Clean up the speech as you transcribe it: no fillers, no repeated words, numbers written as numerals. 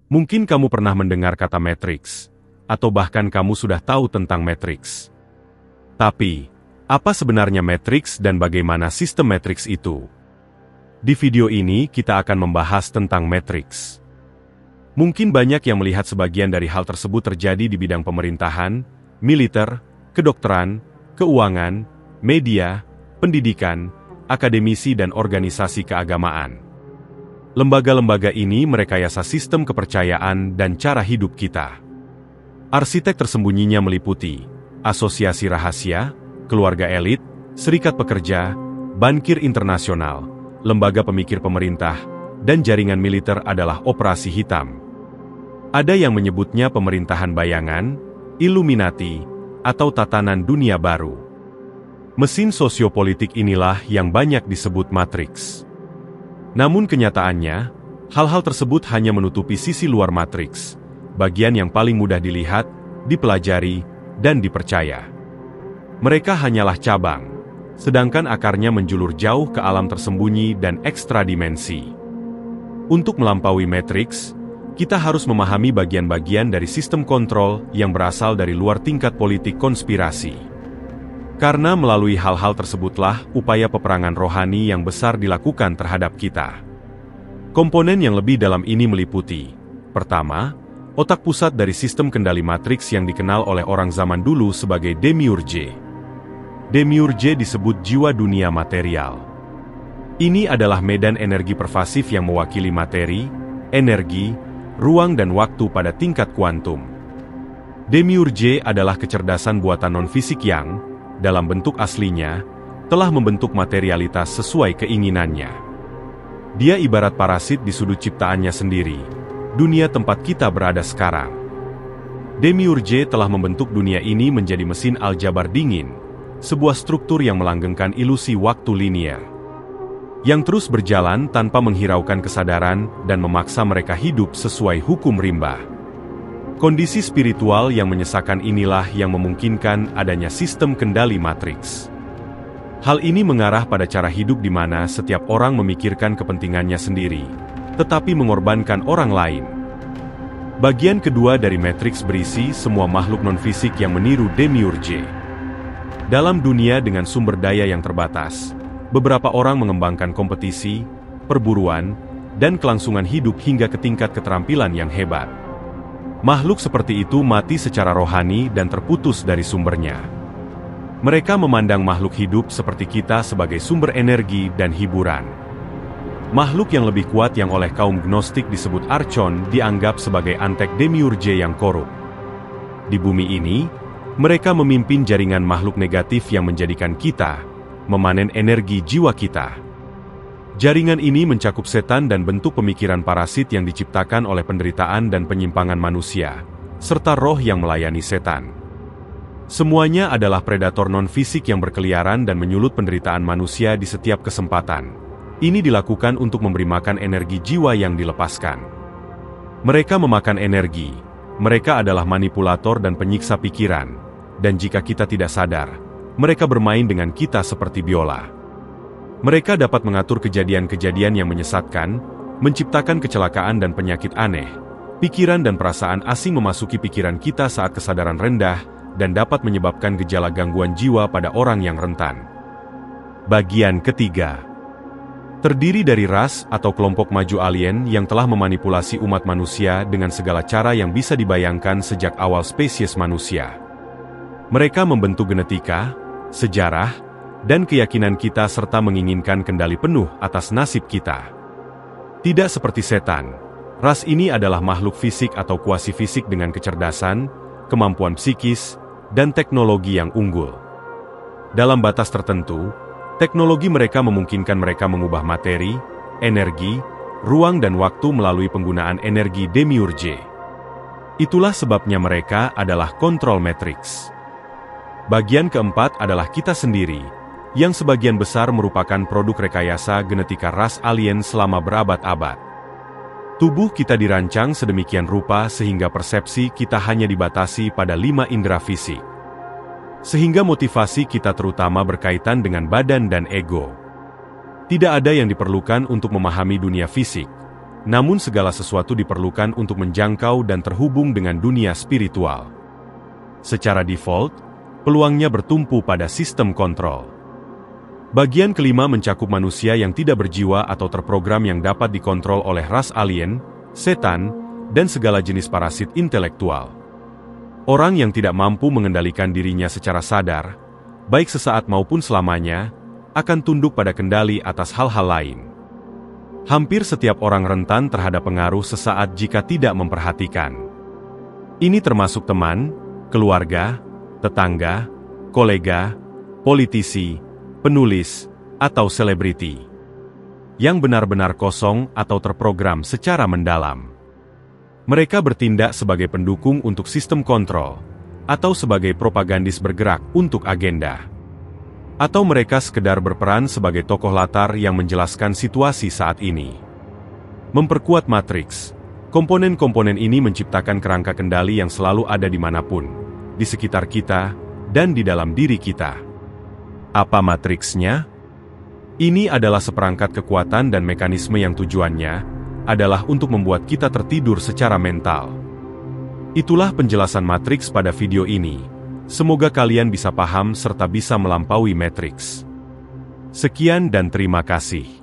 Mungkin kamu pernah mendengar kata matriks, atau bahkan kamu sudah tahu tentang matriks. Tapi, apa sebenarnya matriks dan bagaimana sistem matriks itu? Di video ini kita akan membahas tentang matriks. Mungkin banyak yang melihat sebagian dari hal tersebut terjadi di bidang pemerintahan, militer, kedokteran, keuangan, media, pendidikan, akademisi dan organisasi keagamaan. Lembaga-lembaga ini merekayasa sistem kepercayaan dan cara hidup kita. Arsitek tersembunyinya meliputi asosiasi rahasia, keluarga elit, serikat pekerja, bankir internasional, lembaga pemikir pemerintah, dan jaringan militer adalah operasi hitam. Ada yang menyebutnya pemerintahan bayangan, Illuminati, atau tatanan dunia baru. Mesin sosiopolitik inilah yang banyak disebut matriks. Namun kenyataannya, hal-hal tersebut hanya menutupi sisi luar matriks, bagian yang paling mudah dilihat, dipelajari, dan dipercaya. Mereka hanyalah cabang, sedangkan akarnya menjulur jauh ke alam tersembunyi dan ekstra dimensi. Untuk melampaui matriks, kita harus memahami bagian-bagian dari sistem kontrol yang berasal dari luar tingkat politik konspirasi. Karena melalui hal-hal tersebutlah upaya peperangan rohani yang besar dilakukan terhadap kita. Komponen yang lebih dalam ini meliputi, pertama, otak pusat dari sistem kendali matriks yang dikenal oleh orang zaman dulu sebagai demiurge. Demiurge disebut jiwa dunia material. Ini adalah medan energi pervasif yang mewakili materi, energi, ruang dan waktu pada tingkat kuantum. Demiurge adalah kecerdasan buatan non-fisik yang, dalam bentuk aslinya, telah membentuk materialitas sesuai keinginannya. Dia ibarat parasit di sudut ciptaannya sendiri, dunia tempat kita berada sekarang. Demiurge telah membentuk dunia ini menjadi mesin aljabar dingin, sebuah struktur yang melanggengkan ilusi waktu linier, yang terus berjalan tanpa menghiraukan kesadaran dan memaksa mereka hidup sesuai hukum rimba. Kondisi spiritual yang menyesakan inilah yang memungkinkan adanya sistem kendali matriks. Hal ini mengarah pada cara hidup di mana setiap orang memikirkan kepentingannya sendiri, tetapi mengorbankan orang lain. Bagian kedua dari matriks berisi semua makhluk non-fisik yang meniru demiurge. Dalam dunia dengan sumber daya yang terbatas, beberapa orang mengembangkan kompetisi, perburuan, dan kelangsungan hidup hingga ke tingkat keterampilan yang hebat. Makhluk seperti itu mati secara rohani dan terputus dari sumbernya. Mereka memandang makhluk hidup seperti kita sebagai sumber energi dan hiburan. Makhluk yang lebih kuat yang oleh kaum gnostik disebut archon dianggap sebagai antek demiurge yang korup. Di bumi ini, mereka memimpin jaringan makhluk negatif yang menjadikan kita memanen energi jiwa kita. Jaringan ini mencakup setan dan bentuk pemikiran parasit yang diciptakan oleh penderitaan dan penyimpangan manusia, serta roh yang melayani setan. Semuanya adalah predator non-fisik yang berkeliaran dan menyulut penderitaan manusia di setiap kesempatan. Ini dilakukan untuk memberi makan energi jiwa yang dilepaskan. Mereka memakan energi, mereka adalah manipulator dan penyiksa pikiran, dan jika kita tidak sadar, mereka bermain dengan kita seperti biola. Mereka dapat mengatur kejadian-kejadian yang menyesatkan, menciptakan kecelakaan dan penyakit aneh. Pikiran dan perasaan asing memasuki pikiran kita saat kesadaran rendah, dan dapat menyebabkan gejala gangguan jiwa pada orang yang rentan. Bagian ketiga. Terdiri dari ras atau kelompok maju alien yang telah memanipulasi umat manusia dengan segala cara yang bisa dibayangkan sejak awal spesies manusia. Mereka membentuk genetika, sejarah, dan keyakinan kita serta menginginkan kendali penuh atas nasib kita. Tidak seperti setan, ras ini adalah makhluk fisik atau kuasi fisik dengan kecerdasan, kemampuan psikis, dan teknologi yang unggul. Dalam batas tertentu, teknologi mereka memungkinkan mereka mengubah materi, energi, ruang dan waktu melalui penggunaan energi demiurge. Itulah sebabnya mereka adalah kontrol matriks. Bagian keempat adalah kita sendiri, yang sebagian besar merupakan produk rekayasa genetika ras alien selama berabad-abad. Tubuh kita dirancang sedemikian rupa sehingga persepsi kita hanya dibatasi pada 5 indera fisik. Sehingga motivasi kita terutama berkaitan dengan badan dan ego. Tidak ada yang diperlukan untuk memahami dunia fisik, Namun segala sesuatu diperlukan untuk menjangkau dan terhubung dengan dunia spiritual. Secara default, peluangnya bertumpu pada sistem kontrol. Bagian kelima mencakup manusia yang tidak berjiwa atau terprogram yang dapat dikontrol oleh ras alien, setan, dan segala jenis parasit intelektual. Orang yang tidak mampu mengendalikan dirinya secara sadar, baik sesaat maupun selamanya, akan tunduk pada kendali atas hal-hal lain. Hampir setiap orang rentan terhadap pengaruh sesaat jika tidak memperhatikan. Ini termasuk teman, keluarga, tetangga, kolega, politisi, penulis, atau selebriti yang benar-benar kosong atau terprogram secara mendalam. Mereka bertindak sebagai pendukung untuk sistem kontrol, atau sebagai propagandis bergerak untuk agenda. Atau mereka sekedar berperan sebagai tokoh latar yang menjelaskan situasi saat ini. Memperkuat matriks, komponen-komponen ini menciptakan kerangka kendali yang selalu ada dimanapun, di sekitar kita, dan di dalam diri kita. Apa matriksnya? Ini adalah seperangkat kekuatan dan mekanisme yang tujuannya adalah untuk membuat kita tertidur secara mental. Itulah penjelasan matriks pada video ini. Semoga kalian bisa paham serta bisa melampaui matriks. Sekian dan terima kasih.